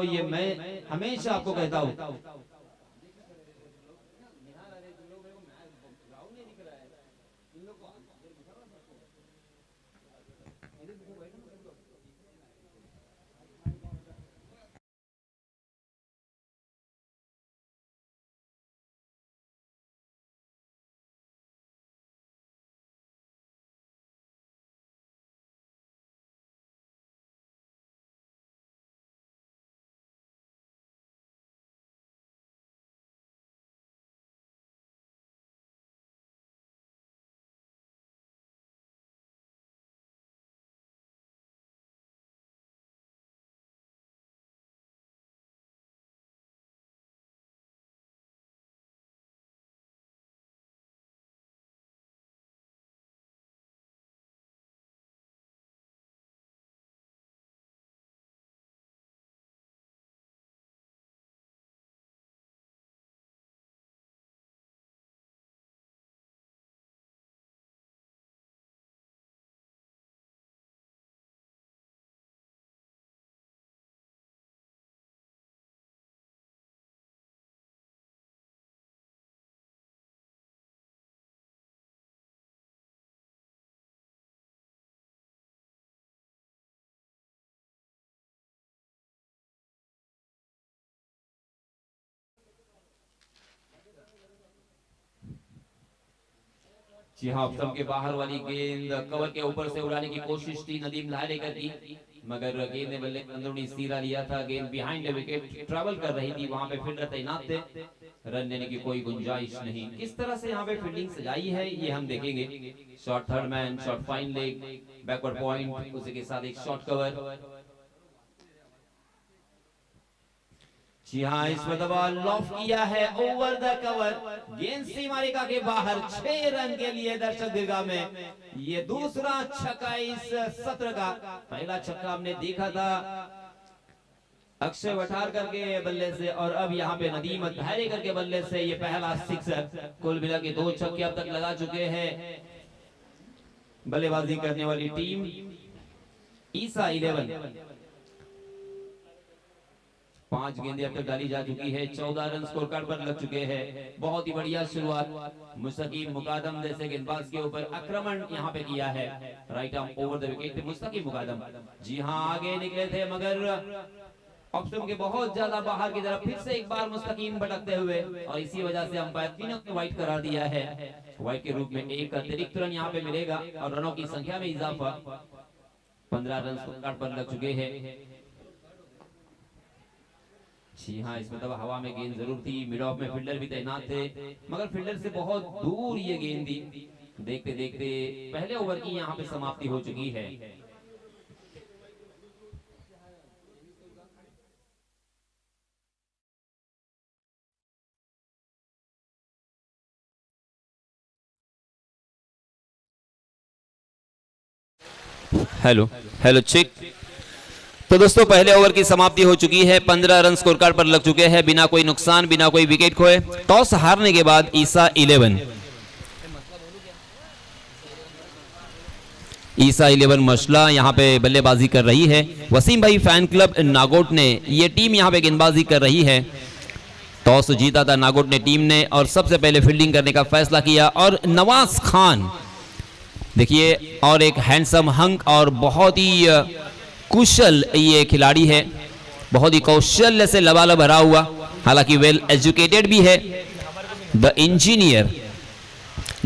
ये मैं हमेशा आपको कहता हूँ। जी हाँ, ऑप्शन के बाहर वाली गेंद कवर के ऊपर से उड़ाने की कोशिश थी नदीम लारेकर की, मगर गेंद ने बल्ले अंदरूनी सिरा लिया था। गेंद बिहाइंड विकेट ट्रैवल कर रही थी, वहां पे फील्डर तैनात थे, रन देने की कोई गुंजाइश नहीं। किस तरह से यहाँ पे फील्डिंग सजाई है ये हम देखेंगे। Short third man, short fine leg, backward point, उसी के साथ एक शॉर्ट कवर। जी हाँ, इस दबा लॉफ किया है ओवर द कवर, गेंद सीमारेखा के बाहर 6 रन के लिए दर्शक दीर्घा में। ये दूसरा छक्का इस सत्र का। पहला छक्का हमने देखा था अक्षय वठारकर के बल्ले से, और अब यहाँ पे नदीम धारेकर के बल्ले से ये पहला सिक्सर। कुल मिला के 2 छक्के अब तक लगा चुके हैं बल्लेबाजी करने वाली टीम ईसा 11। 5 गेंदें अब तक डाली जा चुकी है, 14 रन स्कोर कार्ड पर लग चुके हैं। बहुत ही बढ़िया शुरुआत मुस्तकीम मुकादम जैसे गेंदबाज के ऊपर आक्रमण यहाँ पे किया है। Right arm over the wicket Mustakim Mukadam. जी हाँ, आगे निकले थे मगर ऑप्शन के बहुत ज्यादा बाहर की तरफ फिर से एक बार मुस्तकीम भटकते हुए, और इसी वजह से अंपायर तीनों को वाइट करार दिया है। वाइट के रूप में एक अतिरिक्त रन यहाँ पे मिलेगा और रनों की संख्या में इजाफा। 15 रन स्कोर कार्ड पर लग चुके हैं। जी हाँ, इसमें तब हवा में गेंद जरूर थी, मिड ऑफ में फील्डर भी तैनात थे, मगर फील्डर से बहुत दूर ये गेंद थी। देखते देखते पहले ओवर की यहाँ पे समाप्ति हो चुकी है। Hello hello check. तो दोस्तों पहले ओवर की समाप्ति हो चुकी है, 15 रन स्कोर कार्ड पर लग चुके हैं बिना कोई नुकसान, बिना कोई विकेट खोए। टॉस हारने के बाद ईसा 11 मसला यहाँ पे बल्लेबाजी कर रही है। वसीम भाई फैन क्लब नागोट ने ये टीम यहाँ पे गेंदबाजी कर रही है। टॉस जीता था नागोट ने टीम ने, और सबसे पहले फील्डिंग करने का फैसला किया। और नवाज खान देखिए, और एक हैंडसम हंक और बहुत ही कुशल ये खिलाड़ी है, बहुत ही कौशल्य से लबालब भरा हुआ, हालांकि वेल एजुकेटेड भी है। द इंजीनियर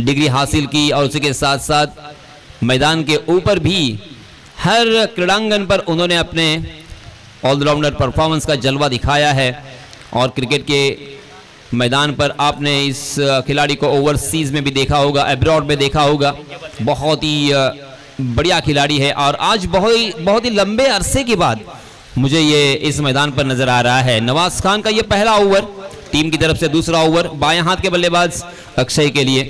डिग्री हासिल की, और उसी के साथ साथ मैदान के ऊपर भी हर क्रीड़ांगन पर उन्होंने अपने ऑलराउंडर परफॉर्मेंस का जलवा दिखाया है। और क्रिकेट के मैदान पर आपने इस खिलाड़ी को ओवरसीज में भी देखा होगा, अब्रॉड में देखा होगा। बहुत ही बढ़िया खिलाड़ी है, और आज बहुत ही लंबे अरसे के बाद मुझे ये इस मैदान पर नजर आ रहा है। नवाज खान का ये पहला ओवर, टीम की तरफ से दूसरा ओवर बाएं हाथ के बल्लेबाज अक्षय के लिए।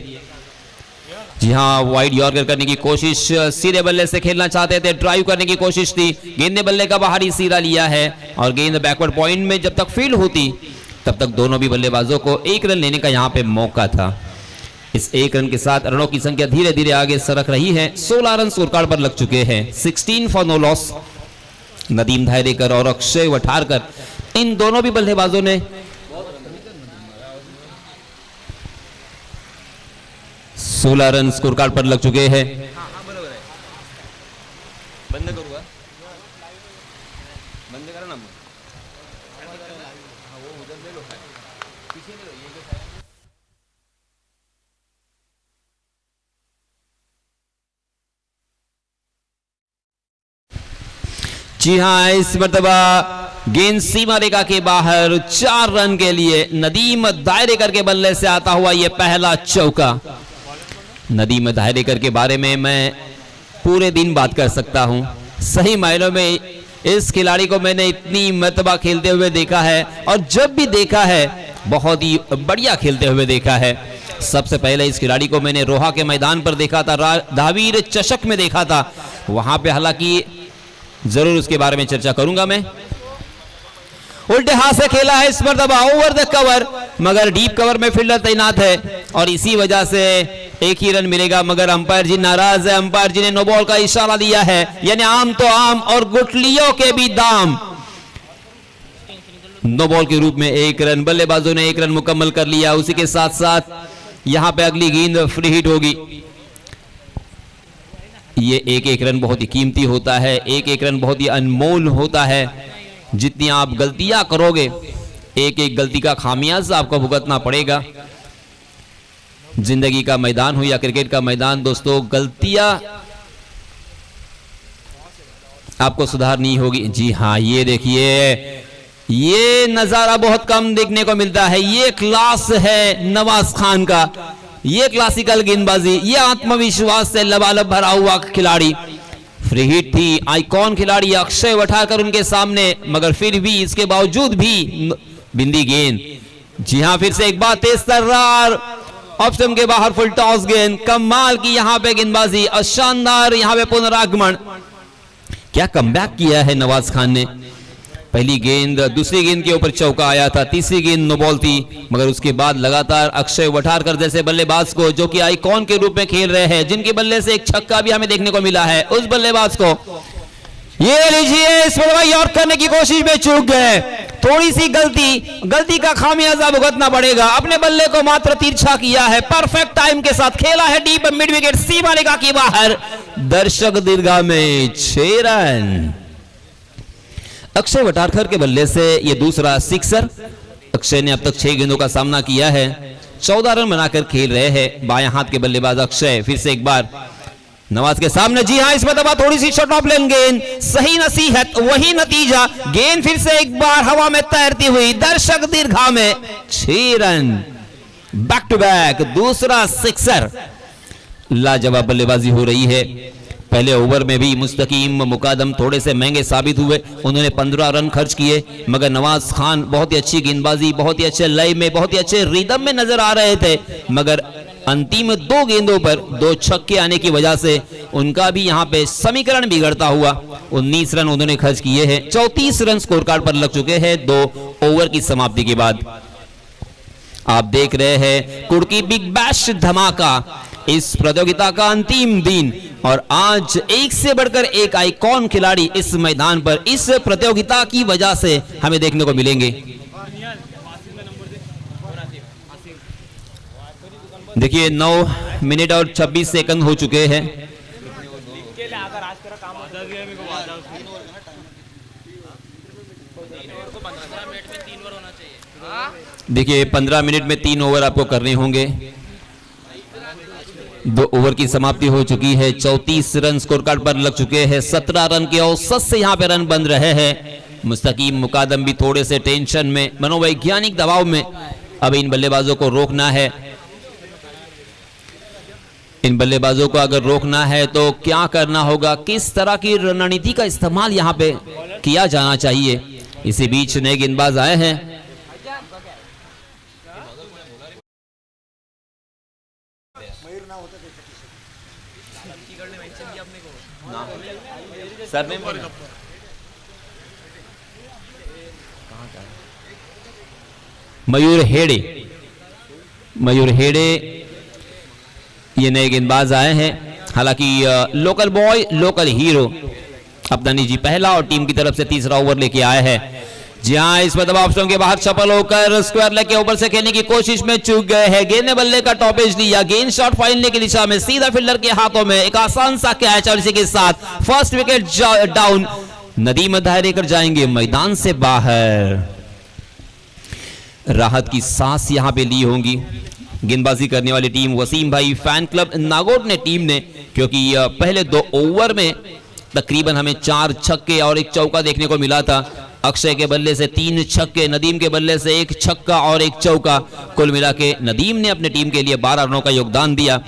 जी हाँ, वाइड यॉर्कर करने की कोशिश, सीधे बल्ले से खेलना चाहते थे, ड्राइव करने की कोशिश थी, गेंद ने बल्ले का बाहरी सिरा लिया है, और गेंद बैकवर्ड पॉइंट में जब तक फील्ड होती तब तक दोनों भी बल्लेबाजों को 1 रन लेने का यहाँ पे मौका था। इस 1 रन के साथ रनों की संख्या धीरे धीरे आगे सरक रही है। 16 रन स्कोर कार्ड पर लग चुके हैं, 16 फॉर नो लॉस। नदीम धारेकर और अक्षय वठारकर इन दोनों भी बल्लेबाजों ने 16 रन स्कोर कार्ड पर लग चुके हैं। बंद करूंगा, बंद करा ना। जी हाँ, इस मर्तबा गेंद सीमा रेखा के बाहर 4 रन के लिए नदीम दायरेकर के बल्ले से आता हुआ यह पहला चौका। नदीम दायरेकर के बारे में मैं पूरे दिन बात कर सकता हूं। सही मायनों में इस खिलाड़ी को मैंने इतनी मर्तबा खेलते हुए देखा है और जब भी देखा है बहुत ही बढ़िया खेलते हुए देखा है। सबसे पहले इस खिलाड़ी को मैंने रोहा के मैदान पर देखा था, धावीर चषक में देखा था। वहां पे हालांकि जरूर उसके बारे में चर्चा करूंगा मैं। उल्टे हाथ से खेला है इस मर्तबा over the cover, Magar deep cover में फील्डर तैनात है और इसी वजह से एक ही रन मिलेगा। मगर अंपायर जी नाराज है। अंपायर जी ने नो बॉल का इशारा दिया है, यानी आम तो आम और गुठलियों के भी दाम। नो बॉल के रूप में 1 रन, बल्लेबाजों ने 1 रन मुकम्मल कर लिया। उसी के साथ साथ यहां पे अगली गेंद फ्री हिट होगी। ये एक रन बहुत ही कीमती होता है, एक रन बहुत ही अनमोल होता है। जितनी आप गलतियां करोगे, एक गलती का खामियाजा आपको भुगतना पड़ेगा। जिंदगी का मैदान हो या क्रिकेट का मैदान, दोस्तों गलतियां आपको सुधारनी होगी। जी हाँ, ये देखिए, ये नजारा बहुत कम देखने को मिलता है। ये क्लास है नवाज खान का, ये क्लासिकल गेंदबाजी, ये आत्मविश्वास से लबालब भरा हुआ खिलाड़ी। फ्री हिट थी, आइकॉन खिलाड़ी अक्षय वठाकर उनके सामने, मगर फिर भी इसके बावजूद भी बिंदी गेंद। जी हां, फिर से एक बार तेज तर्रार ऑप्शन के बाहर फुल टॉस गेंद। कमाल की यहां पे गेंदबाजी और शानदार यहां पे पुनरागमन। क्या कमबैक किया है नवाज खान ने। पहली गेंद, दूसरी गेंद के ऊपर चौका आया था, तीसरी गेंद नो बॉल थी, मगर उसके बाद लगातार अक्षय वठारकर जैसे बल्लेबाज को, जो कि आइकॉन के रूप में खेल रहे हैं, जिनके बल्ले से एक छक्का भी हमें देखने को मिला है, उस बल्लेबाज को ये लीजिए इस पर यॉर्क करने की कोशिश में चूक गए। थोड़ी सी गलती का खामियाजा भुगतना पड़ेगा। अपने बल्ले को मात्र तिरछा किया है, परफेक्ट टाइम के साथ खेला है डीप मिड विकेट सीमा रेखा के बाहर। दर्शक दीर्घा में 6 रन। अक्षय वठारकर के बल्ले से यह दूसरा सिक्सर। अक्षय ने अब तक 6 गेंदों का सामना किया है, 14 रन बनाकर खेल रहे हैं बाएं हाथ के बल्लेबाज अक्षय। फिर से एक बार नवाज के सामने, जी हां, इसमें दबा थोड़ी सी शॉर्ट ऑफ लेन गेंद, सही नसीहत वही नतीजा। गेंद फिर से एक बार हवा में तैरती हुई दर्शक दीर्घा में 6 रन। बैक टू बैक दूसरा सिक्सर। लाजवाब बल्लेबाजी हो रही है। पहले ओवर में भी मुस्तकीम मुकादम थोड़े से महंगे साबित हुए, उन्होंने 15 रन खर्च किए, मगर नवाज खान बहुत ही अच्छी गेंदबाजी, बहुत ही अच्छे लय में, बहुत ही अच्छे रिदम में नजर आ रहे थे, मगर अंतिम 2 गेंदों पर 2 छक्के आने की वजह से उनका भी यहां पे समीकरण बिगड़ता हुआ 19 रन उन्होंने खर्च किए हैं। 34 रन स्कोर कार्ड पर लग चुके हैं 2 ओवर की समाप्ति के बाद। आप देख रहे हैं कुर्की बिग बैश धमाका, इस प्रतियोगिता का अंतिम दिन, और आज एक से बढ़कर एक आइकॉन खिलाड़ी इस मैदान पर इस प्रतियोगिता की वजह से हमें देखने को मिलेंगे। देखिए 9 मिनट और 26 सेकंड हो चुके हैं। देखिए 15 मिनट में 3 ओवर आपको करने होंगे। 2 ओवर की समाप्ति हो चुकी है। 34 रन स्कोर कार्ड पर लग चुके हैं। 17 रन के औसत से यहां पे रन बन रहे हैं। मुस्तकीम मुकादम भी थोड़े से टेंशन में, मनोवैज्ञानिक दबाव में। अब इन बल्लेबाजों को रोकना है। इन बल्लेबाजों को अगर रोकना है तो क्या करना होगा, किस तरह की रणनीति का इस्तेमाल यहां पे किया जाना चाहिए। इसी बीच नए गेंदबाज आए हैं। सर ने मयूर हेड़े ये नए गेंदबाज आए हैं। हालांकि लोकल बॉय लोकल हीरो अपना निजी पहला और टीम की तरफ से तीसरा ओवर लेके आए हैं। जी हाँ, इस मतलब ऑप्शन के बाहर चपल होकर स्क्वायर लेग के ऊपर से खेलने की कोशिश में चूक गए हैं। गेंद ने बल्ले का टॉपेज लिया, गेंद शॉट फाइनल की दिशा में सीधा फील्डर के हाथों में, एक आसान सा कैच और इसी के साथ फर्स्ट विकेट डाउन। नदीम दायरे कर जाएंगे मैदान से बाहर। राहत की सांस यहां पे ली होंगी गेंदबाजी करने वाली टीम वसीम भाई फैन क्लब नागौर ने टीम ने, क्योंकि पहले 2 ओवर में तकरीबन हमें 4 छक्के और 1 चौका देखने को मिला था। अक्षय के बल्ले से 3 छक्के, नदीम के बल्ले से 1 छक्का और 1 चौका, कुल मिला के नदीम ने अपने टीम के लिए 12 रनों का योगदान दिया।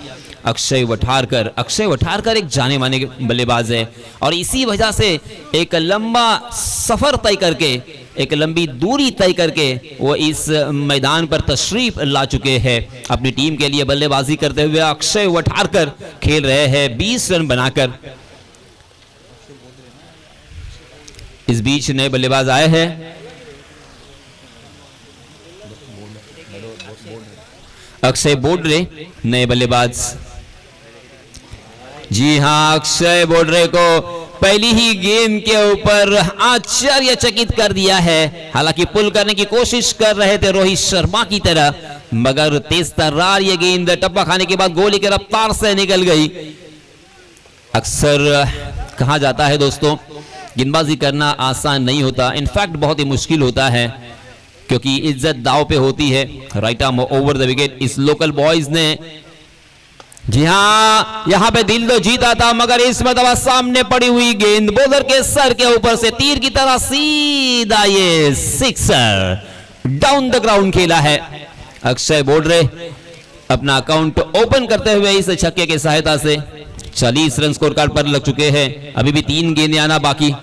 अक्षय वठारकर एक जाने माने बल्लेबाज है और इसी वजह से एक लंबा सफर तय करके, एक लंबी दूरी तय करके वो इस मैदान पर तशरीफ ला चुके हैं। अपनी टीम के लिए बल्लेबाजी करते हुए अक्षय वठारकर खेल रहे हैं 20 रन बनाकर। इस बीच नए बल्लेबाज आए हैं। अक्षय बोडरे नए बल्लेबाज। जी हां, अक्षय बोडरे को पहली ही गेंद के ऊपर आश्चर्यचकित कर दिया है। हालांकि पुल करने की कोशिश कर रहे थे रोहित शर्मा की तरह, मगर तेज तर्रार ये गेंद टप्पा खाने के बाद गोली की रफ्तार से निकल गई। अक्सर कहा जाता है दोस्तों, गेंदबाजी करना आसान नहीं होता, इनफैक्ट बहुत ही मुश्किल होता है, क्योंकि इज्जत दांव पे होती है। Right arm over the wicket is local boys ने। जी हां, यहां पे दिल तो जीता था, मगर इस मतलब सामने पड़ी हुई गेंद बॉलर के सर के ऊपर से तीर की तरह सीधा ये सिक्सर डाउन द ग्राउंड खेला है। अक्षय बोडरे अपना अकाउंट ओपन करते हुए इस छक्के की सहायता से 40 रन स्कोर कार्ड पर लग चुके हैं। अभी भी 3 गेंदें आना बाकी।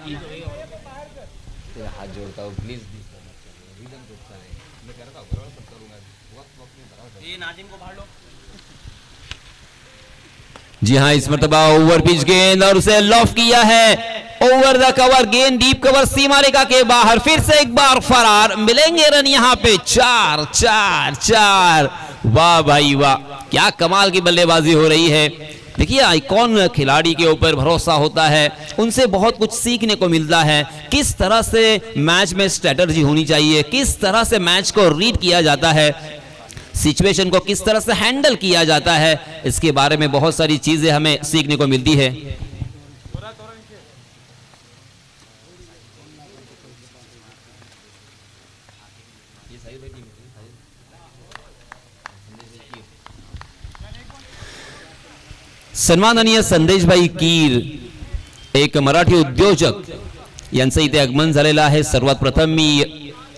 जी हां, इस मरतबा ओवर पिच गेंद और उसे लॉफ किया है ओवर द कवर, गेंद डीप कवर सीमा रेखा के बाहर, फिर से एक बार फरार। मिलेंगे रन यहां पे 4। वाह भाई वाह, क्या कमाल की बल्लेबाजी हो रही है। देखिए, आइकॉन खिलाड़ी के ऊपर भरोसा होता है, उनसे बहुत कुछ सीखने को मिलता है। किस तरह से मैच में स्ट्रेटजी होनी चाहिए, किस तरह से मैच को रीड किया जाता है, सिचुएशन को किस तरह से हैंडल किया जाता है, इसके बारे में बहुत सारी चीजें हमें सीखने को मिलती है। सन्माननीय संदेशभाई कीर एक मराठी उद्योजक यांचं इथे आगमन झालेलं आहे। सर्वात प्रथम मी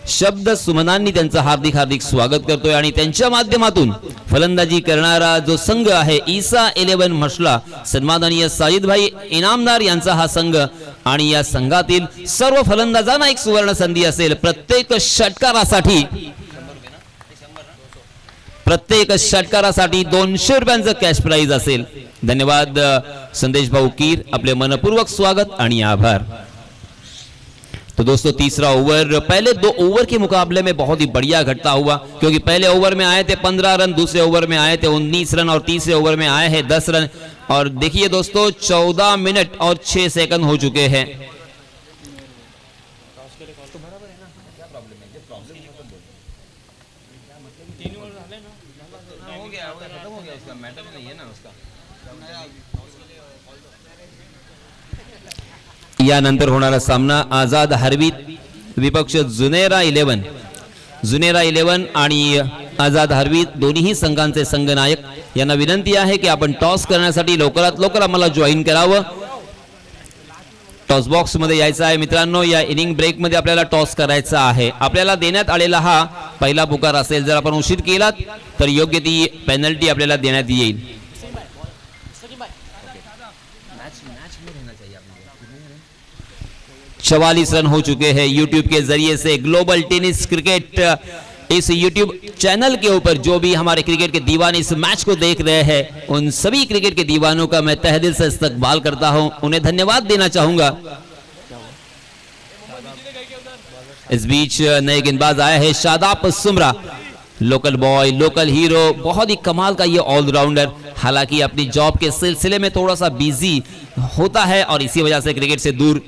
शब्द सुमनांनी त्यांचं हार्दिक हार्दिक स्वागत करतोय आणि त्यांच्या माध्यमातून फलंदाजी करणारा जो संघ आहे ईसा 11 म्हसला, सन्माननीय साजिदभाई इनामदार यांचा हा संघ आणि या संघातील सर्व फलंदाजांना एक सुवर्ण संधी असेल। प्रत्येक षटकारासाठी 200 रुपयांचं कॅश प्राइज असेल। धन्यवाद संदेश भाऊ कीर, आपले मनपूर्वक स्वागत आणि आभार। तो दोस्तों, तीसरा ओवर पहले 2 ओवर के मुकाबले में बहुत ही बढ़िया घटता हुआ, क्योंकि पहले ओवर में आए थे 15 रन, दूसरे ओवर में आए थे 19 रन और तीसरे ओवर में आए हैं 10 रन। और देखिए दोस्तों, 14 मिनट और 6 सेकंड हो चुके हैं। यानंतर होणारा सामना आझाद हरवीत विपक्ष जुनेरा 11 आणि आझाद हरवीत दोन्ही संघांचे संघनायक यांना विनंती आहे की आपण टॉस करण्यासाठी लवकरात लवकर आम्हाला जॉईन करावं। टॉस बॉक्स मध्ये यायचं आहे मित्रांनो। या इनिंग ब्रेक मध्ये आपल्याला टॉस करायचा आहे। आपल्याला देण्यात आलेला हा पहिला पुकार असेल, जर आपण उशीर केलात तर योग्य ती पेनल्टी आपल्याला देण्यात येईल। 44 रन हो चुके हैं। यूट्यूब के जरिए से ग्लोबल टेनिस क्रिकेट इस यूट्यूब चैनल के ऊपर जो भी हमारे क्रिकेट के दीवाने इस मैच को देख रहे हैं, उन सभी क्रिकेट के दीवानों का मैं तहे दिल से इस्तकबाल करता हूं, उन्हें धन्यवाद देना चाहूंगा। इस बीच नए गेंदबाज आए हैं Shadab सुमरा, local boy, local hero, बहुत ही कमाल का ये ऑलराउंडर। हालांकि अपनी जॉब के सिलसिले में थोड़ा सा बिजी होता है और इसी वजह से क्रिकेट से दूर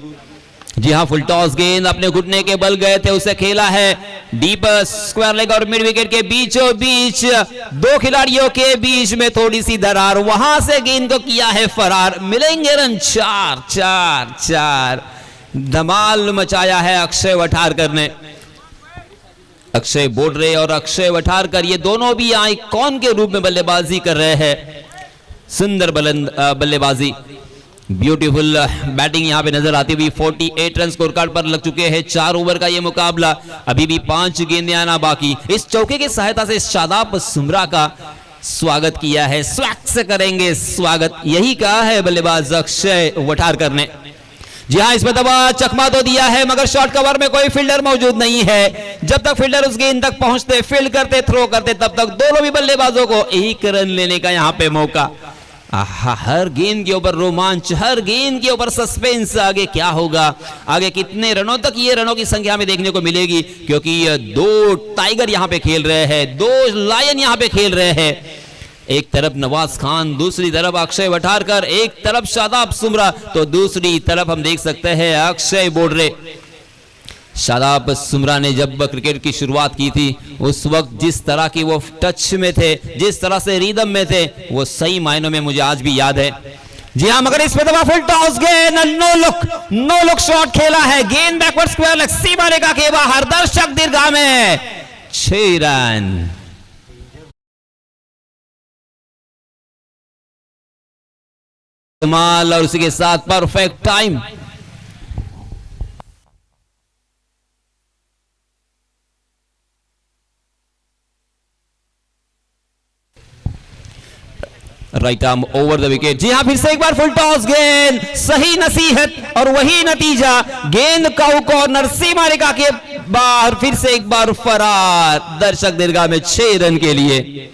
जी हाँ, फुल टॉस गेंद अपने घुटने के बल गए थे, उसे खेला है डीप स्क्वायर लेग और मिड विकेट के बीचों बीच, दो खिलाड़ियों के बीच में थोड़ी सी दरार, वहां से गेंद को किया है फरार। मिलेंगे रन 4 4 4। धमाल मचाया है अक्षय वठारकर ने। अक्षय बोडरे और अक्षय वठारकर ये दोनों भी आइकॉन के रूप में बल्लेबाजी कर रहे हैं। सुंदर बल्लेबाजी, ब्यूटीफुल बैटिंग यहां पे नजर आती हुई। 48 रन स्कोर कार्ड पर लग चुके हैं। 4 ओवर का ये मुकाबला, अभी भी 5 गेंदें आना बाकी। इस चौके की सहायता से शादाब सुमरा का स्वागत किया है। स्वैग से करेंगे स्वागत, यही कहा है बल्लेबाज अक्षय वठारकर ने। जी हाँ, इसमें दबा चकमा तो दिया है, मगर शॉर्ट कवर में कोई फील्डर मौजूद नहीं है। जब तक फील्डर उस गेंद तक पहुंचते, फील्ड करते, थ्रो करते, तब तक दोनों भी बल्लेबाजों को एक रन लेने का यहां पे मौका। हर गेंद के ऊपर रोमांच, हर गेंद के ऊपर सस्पेंस। आगे क्या होगा, आगे कितने रनों तक ये रनों की संख्या में देखने को मिलेगी, क्योंकि 2 टाइगर यहां पे खेल रहे हैं, 2 लायन यहां पे खेल रहे हैं। एक तरफ नवाज खान, दूसरी तरफ अक्षय वठारकर, एक तरफ शादाब सुमरा, तो दूसरी तरफ हम देख सकते हैं अक्षय बोडरे। शादाब सुमरा ने जब क्रिकेट की शुरुआत की थी, उस वक्त जिस तरह की वो टच में थे, जिस तरह से रिदम में थे, वो सही मायनों में मुझे आज भी याद है। जी हाँ, मगर इस पे दफा फुल टॉस गेंद, नो लुक शॉट खेला है, गेंद बैकवर्ड स्क्वायर लेग सीमा रेखा के बाहर, दर्शक दीर्घा में 6 रन। कमाल, और उसी के साथ perfect time. Right arm over the wicket. जी हाँ, फिर से एक बार फुल टॉस गेंद, सही नसीहत और वही नतीजा। गेंद काउ कॉर्नर सीमा रेखा के बाहर, फिर से एक बार फरार, दर्शक दीर्घा में 6 रन के लिए।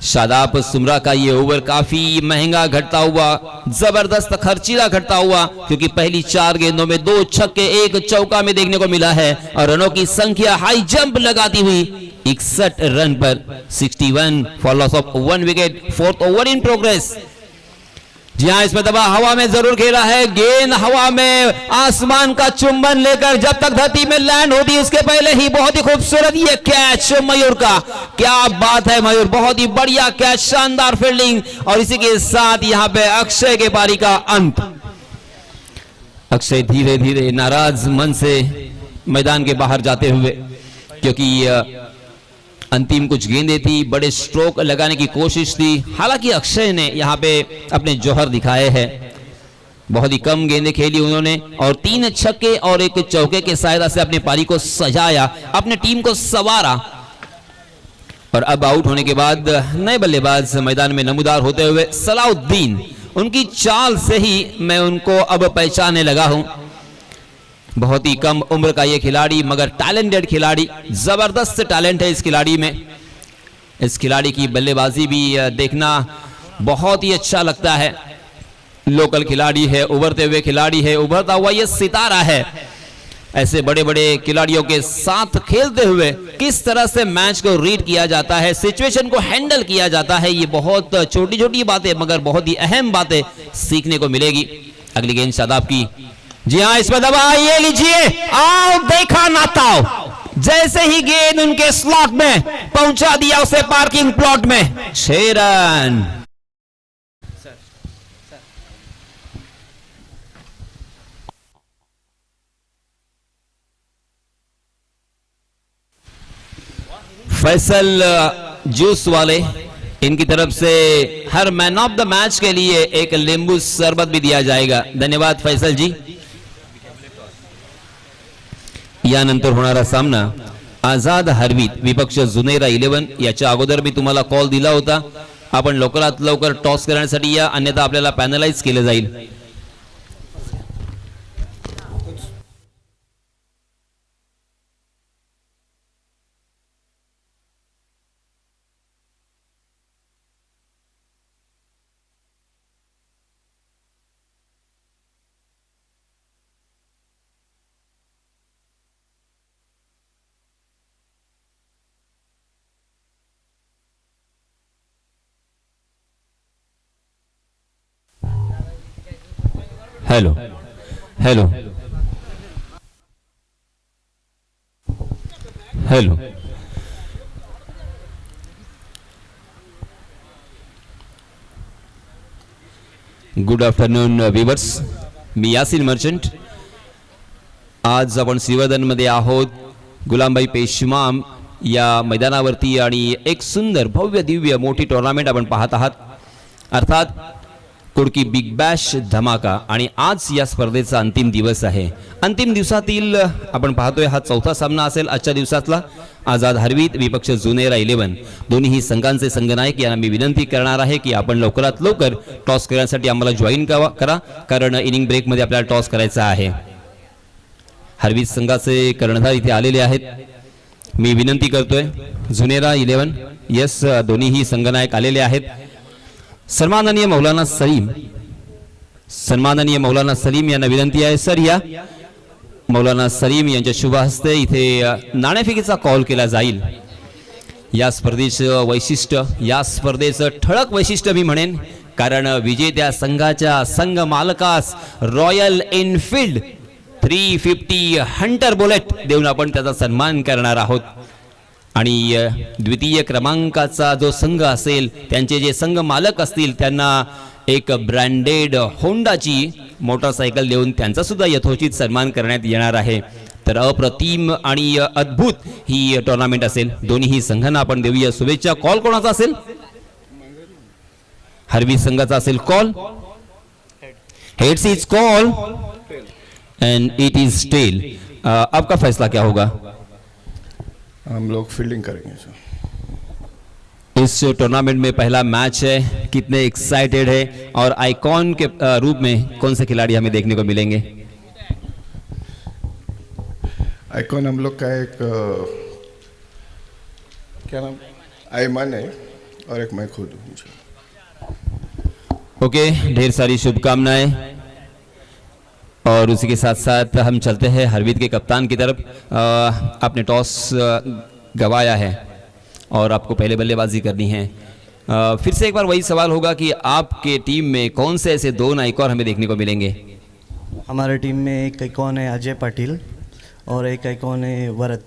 शादाब सुमरा का ये ओवर काफी महंगा घटता हुआ, जबरदस्त खर्चीला घटता हुआ, क्योंकि पहली 4 गेंदों में 2 छक्के 1 चौका में देखने को मिला है, और रनों की संख्या हाई जंप लगाती हुई 61 रन पर 61 for loss of 1 wicket. 4th over in progress. जी हाँ, इसमें दबा हवा में जरूर खेला है, गेंद हवा में आसमान का चुंबन लेकर जब तक धरती में लैंड होती, उसके पहले ही बहुत ही खूबसूरत ये कैच मयूर का। क्या बात है मयूर, बहुत ही बढ़िया कैच, शानदार फील्डिंग, और इसी के साथ यहां पे अक्षय के पारी का अंत। अक्षय धीरे धीरे नाराज मन से मैदान के बाहर जाते हुए, क्योंकि अंतिम कुछ गेंदें थी, बड़े स्ट्रोक लगाने की कोशिश थी। हालांकि अक्षय ने यहां पे अपने जौहर दिखाए हैं, बहुत ही कम गेंदें खेली उन्होंने, और 3 छक्के और 1 चौके के सहायता से अपनी पारी को सजाया, अपने टीम को संवारा। और अब आउट होने के बाद नए बल्लेबाज मैदान में नमूदार होते हुए सलाउद्दीन, उनकी चाल से ही मैं उनको अब पहचानने लगा हूं। बहुत ही कम उम्र का ये खिलाड़ी, मगर टैलेंटेड खिलाड़ी, जबरदस्त टैलेंट है इस खिलाड़ी में। इस खिलाड़ी की बल्लेबाजी भी देखना बहुत ही अच्छा लगता है। लोकल खिलाड़ी है, उभरते हुए खिलाड़ी है, उभरता हुआ ये सितारा है। ऐसे बड़े बड़े खिलाड़ियों के साथ खेलते हुए किस तरह से मैच को रीड किया जाता है, सिचुएशन को हैंडल किया जाता है, ये बहुत छोटी छोटी बातें मगर बहुत ही अहम बातें सीखने को मिलेगी। अगली गेंद शादाब की। जी हाँ, इसमें दबा, ये लीजिए, आओ देखा ना ताओ, जैसे ही गेंद उनके स्लॉट में पहुंचा दिया उसे पार्किंग प्लॉट में, 6 रन। फैसल जूस वाले, इनकी तरफ से her man of the match के लिए एक नींबू शरबत भी दिया जाएगा। धन्यवाद फैसल जी। यानंतर होणारा सामना आझाद हरवीत विपक्ष जुनेरा 11। याच्या अगोदर मी तुम्हाला कॉल दिला होता, आपण लवकरात लवकर टॉस करण्यासाठी या, अन्यथा आपल्याला पॅनलाइज केले जाईल। Hello, hello hello good afternoon viewers, मी यासिन मर्चंट. आज आपण श्रीवर्धनमध्ये आहोत, गुलामभाई पेशमाम या मैदानावरती, आणि एक सुंदर भव्य दिव्य मोठी टुर्नामेंट आपण पाहत आहात, अर्थात कुडकी बिग बॅश धमाका. आणि आज या स्पर्धेचा अंतिम दिवस आहे. अंतिम दिवसातील आपण पाहतोय हा चौथा सामना असेल आजच्या दिवसातला. आझाद हरवीत विपक्ष जुनेरा 11, दोन्ही संघांचे संघनायक यांना मी विनंती करणार आहे की आपण लवकरात लवकर टॉस करण्यासाठी आम्हाला जॉईन करा, कारण इनिंग ब्रेकमध्ये आपल्याला टॉस करायचा आहे. हरवीत संघाचे कर्णधार इथे आलेले आहेत. मी विनंती करतोय, जुनेरा 11 यस, दोन्हीही संघनायक आलेले आहेत. सन्माननीय मौलाना सलीम यांना विनंती आहे. सर या मौलाना सलीम यांच्या शुभ हस्ते इथे नाणेफेकीचा कॉल केला जाईल. या स्पर्धेचं वैशिष्ट्य, या स्पर्धेचं ठळक वैशिष्ट्य मी म्हणेन, कारण विजेत्या संघाच्या संघ मालकास रॉयल एनफील्ड 350 हंटर बुलेट देऊन आपण त्याचा सन्मान करणार आहोत. आणि द्वितीय क्रमांकाचा जो संघ असेल, त्यांचे जे संघ मालक असतील, त्यांना एक ब्रँडेड होंडाची मोटरसायकल देऊन त्यांचा सुद्धा यथोचित सन्मान करण्यात येणार आहे. तर अप्रतिम आणि अद्भुत ही टुर्नामेंट असेल. दोन्ही संघांना आपण देऊया शुभेच्छा. कॉल कोणाचा असेल? हरवी संघाचा असेल call. Heads is call and it is tail. आपका फैसला क्या होगा? हम लोग फील्डिंग करेंगे सर. इस टूर्नामेंट में पहला मैच है, कितने एक्साइटेड है, और आइकॉन के रूप में कौन से खिलाड़ी हमें देखने को मिलेंगे? आइकॉन हम लोग का एक क्या नाम, आयमान है, और एक मैं खुद हूँ. ओके, ढेर सारी शुभकामनाएं. और उसी के साथ साथ हम चलते हैं हरवीत के कप्तान की तरफ. आपने टॉस गवाया है और आपको पहले बल्लेबाजी करनी है. फिर से एक बार वही सवाल होगा कि आपके टीम में कौन से ऐसे दो नायक हमें देखने को मिलेंगे? हमारे टीम में एक आइकॉन है अजय पाटिल और एक आइकॉन है वरद.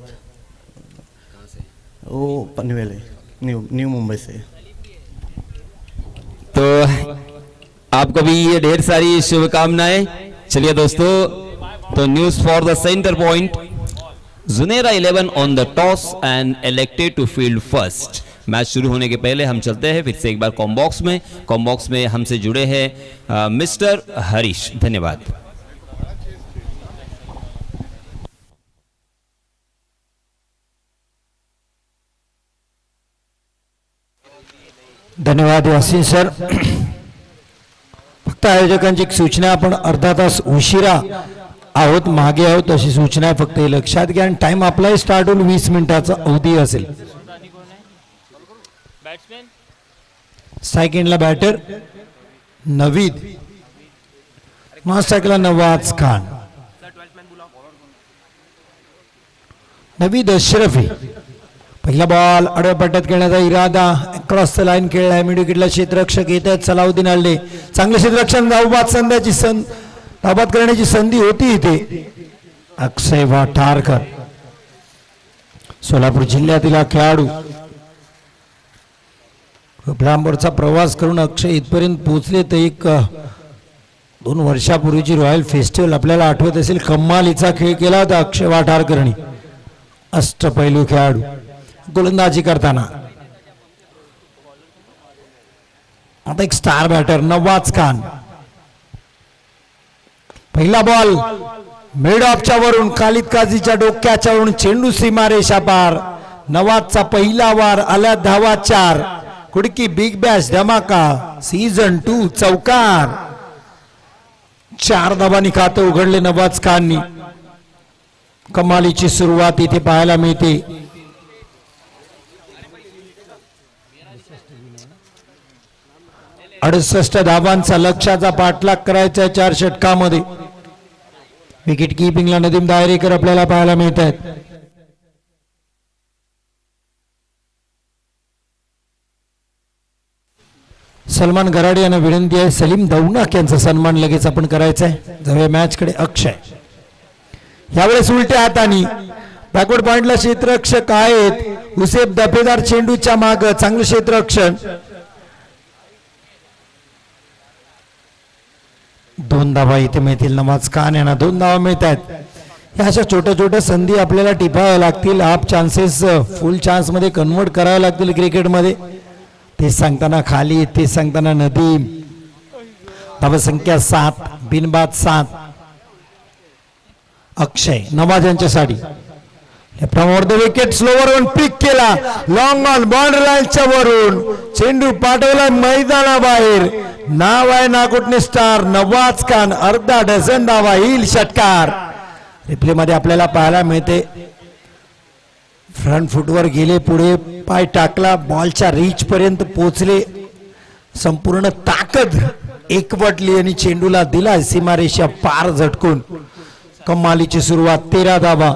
वो पनवेल है, न्यू मुंबई से. तो आपको भी ये ढेर सारी शुभकामनाएं. चलिए दोस्तों, तो news for the centre point. Junera 11 on the toss and elected to field first. Match शुरू होने के पहले हम चलते हैं फिर से एक बार कॉम्बॉक्स में हमसे जुड़े हैं मिस्टर हरीश. धन्यवाद. धन्यवाद यासिन सर. फक्त आयोजकांची एक सूचना, आपण अर्धा तास उशिरा आहोत, मागे आहोत अशी सूचना आहे, फक्त हे लक्षात घ्या. आणि टाइम आपलाही स्टार्ट होऊन 20 मिनिटाचा अवधी असेल. सेकंडला बॅटर नवीद, मास्टरला नवाज खान, नवीद अशरफी. पहिला बॉल आडव्या पट्ट्यात खेळण्याचा इरादा, क्रॉस द लाईन खेळलाय, मिड विकेटला क्षेत्ररक्षक येत आहेत. सलाउद्दीन आले, चांगले क्षेत्ररक्षण, धावबाद करण्याची संधी होती इथे. अक्षय वाठारकर, सोलापूर जिल्ह्यातील हा खेळाडू, खूप लांबवरचा प्रवास करून अक्षय इथपर्यंत पोहोचले. तर एक 2 वर्षापूर्वीची रॉयल फेस्टिवल आपल्याला आठवत असेल, कमालीचा खेळ केला होता अक्षय वाठारकरनी. अष्टपैलू खेळाडू गोलंदाजी करताना. आता एक स्टार बॅटर नवाज खान. पहिला बॉल मिड ऑफच्या वरून खालिद काझीच्या डोक्याच्या वरून चेंडू सीमारेषा पार. नवाजचा पहिला वार, आल्या धावा 4. कुडकी बिग बॅश धमाका सीझन 2 चौकार. 4 धावांनी खाते उघडले नवाज खाननी. कमालीची सुरुवात इथे पाहायला मिळते. 68 धावांचा लक्ष्याचा पाठलाग करायचा 4 षटकामध्ये. विकेट किपिंगला नदीम दायरेकर आपल्याला पाहायला मिळत आहेत. सलमान गराडे यांना विनंती आहे, सलीम दौनाक यांचा सन्मान लगेच आपण करायचा आहे. जाऊया मॅचकडे. अक्षय यावेळेस उलट्या हाताने बॅकवर्ड पॉइंटला क्षेत्ररक्षक आहेत. हुसेफ दफेदार चेंडूच्या माग चांगलं क्षेत्ररक्षण. 2 धावा इथे मिळतील. नवाज खान यांना 2 धावा मिळत आहेत. ह्या अशा छोट्या छोट्या संधी आपल्याला टिपाव्या लागतील. हाफ चान्सेस फुल चान्स मध्ये कन्वर्ट करावे लागतील क्रिकेटमध्ये. ते सांगताना खाली, ते सांगताना नदीम. धावा संख्या 7, बिनबाद 7. अक्षय नवाज यांच्यासाठी from over the wicket, slower one pick केला, लॉंग ऑन बाउंड्री लाईनच्या वरून चेंडू पाठवला मैदानाबाहेर. नाव आहे नागोटने स्टार नवाज खान. अर्धा डझन धावा येईल. षटकार रिप्ले मध्ये आपल्याला पाहायला मिळते. फ्रंट फुटवर गेले, पुढे पाय टाकला, बॉलच्या रीच पर्यंत पोहोचले, संपूर्ण ताकद एकवटली आणि चेंडूला दिला सीमारेषा पार झटकून. कमालीची सुरुवात. 13 धावा.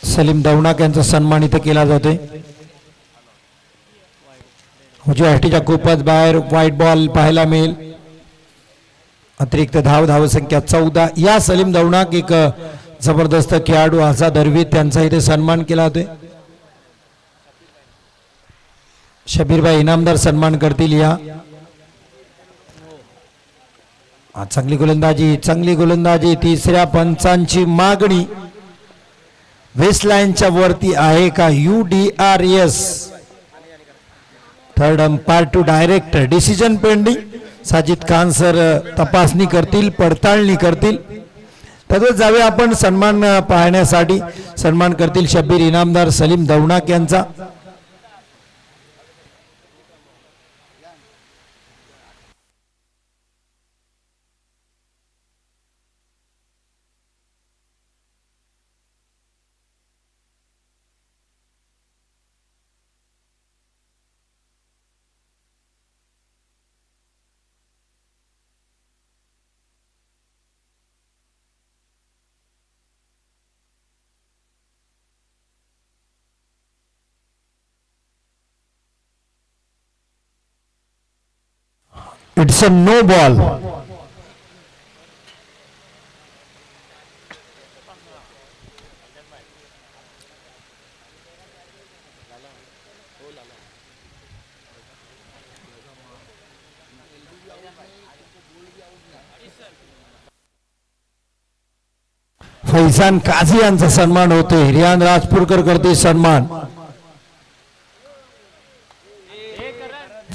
सलीम दौनाक यांचा सन्मान इथे केला जातोय. उजव्या हॅटीच्या खूपच बाहेर व्हाईट बॉल पाहायला मिळेल. अतिरिक्त धाव संख्या 14. या सलीम दौनाक एक जबरदस्त खेळाडू आझाद अरवीद त्यांचा इथे सन्मान केला होता. शबीरभाई इनामदार सन्मान करतील. या चांगली गोलंदाजी, चांगली गोलंदाजी. तिसऱ्या पंचांची मागणी वेस्ट लाईनच्या वरती आहे का? UDRS third umpire to direct decision pending. Sajid Khan sir तपासणी करतील, पडताळणी करतील. तसंच जावे आपण सन्मान पाहण्यासाठी. सन्मान करतील शब्बीर इनामदार सलीम दौनाक यांचा. It's a no ball. Faizan Kazi यांचा सन्मान होतोय. रियान राजपूरकर करते सन्मान.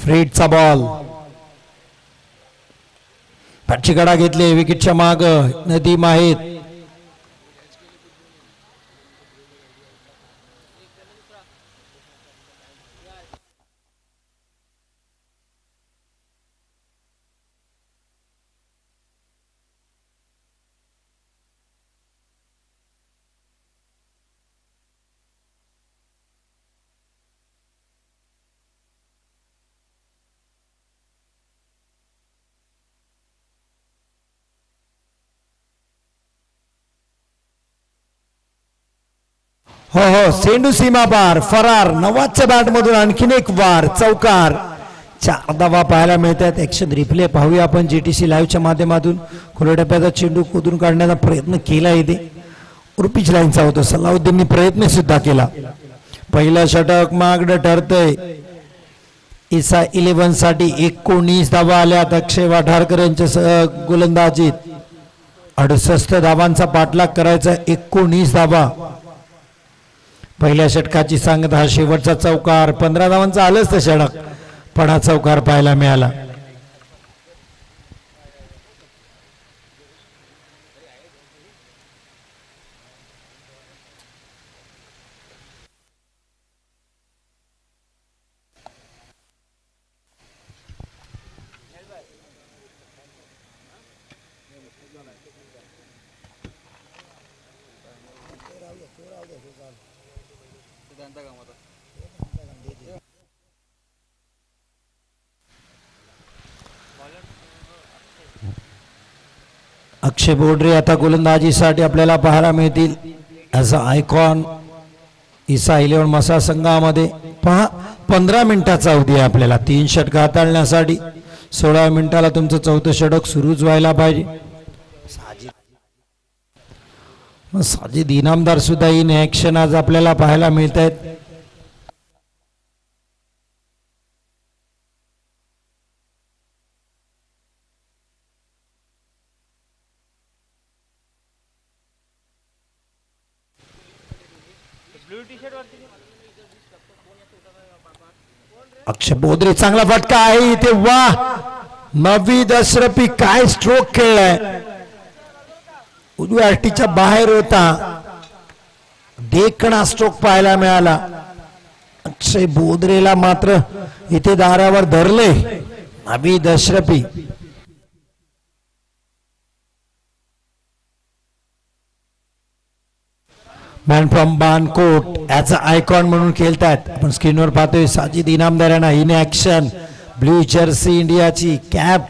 फ्रीडचा बॉल. पाठची कडा घेतले. विकेटच्या माग नदीम आहेत. हो हो, चेंडू सीमा पार, फरार. नवाजच्या बॅट मधून आणखीन एक वार, चौकार. 4 धावा पाहायला मिळतात. ऍक्शन रिप्ले पाहूया आपण GTC लाईव्हच्या माध्यमातून. खुल्या टप्प्याचा चेंडू खोदून काढण्याचा प्रयत्न केला इथे. उर्पिच लाईनचा होता. सलाउद्दीननी प्रयत्न सुद्धा केला. पहिलं षटक मागणं ठरतंय. इसा 11 साठी 19 धावा आल्यात. अक्षय वाठारकर यांच्या गोलंदाजीत 68 धावांचा पाठलाग करायचा. 19 धावा. पहिल्या षटकाची सांगत हा शेवटचा चौकार. 15 धावांचा आलंच तर षटक, पण हा चौकार पाहायला मिळाला. अक्षय बोडरे आता गोलंदाजीसाठी आपल्याला पाहायला मिळतील. ॲज अ आयकॉन ईसा 11 मसा संघामध्ये पहा 15 मिनिटाचा अवधी आहे आपल्याला 3 षटक हाताळण्यासाठी. 16 मिनिटाला तुमचं चौथं षटक सुरूच व्हायला पाहिजे. साजिद इनामदार सुद्धा इन ऍक्शन आज आपल्याला पाहायला मिळत आहेत. अक्षय बोद्रे चांगला फटका आहे इथे. वा नवीद अशरफी काय स्ट्रोक खेळलाय. उजव्या अष्टीच्या बाहेर होता. देखणा स्ट्रोक पाहायला मिळाला. अक्षय बोद्रेला मात्र इथे दारावर धरले Naveed Ashrafi. Man from Bankot as a icon म्हणून खेळतात. आपण स्क्रीनवर पाहतोय साजिद इनामदार यांना इन ऍक्शन ब्ल्यू जर्सी इंडियाची कॅप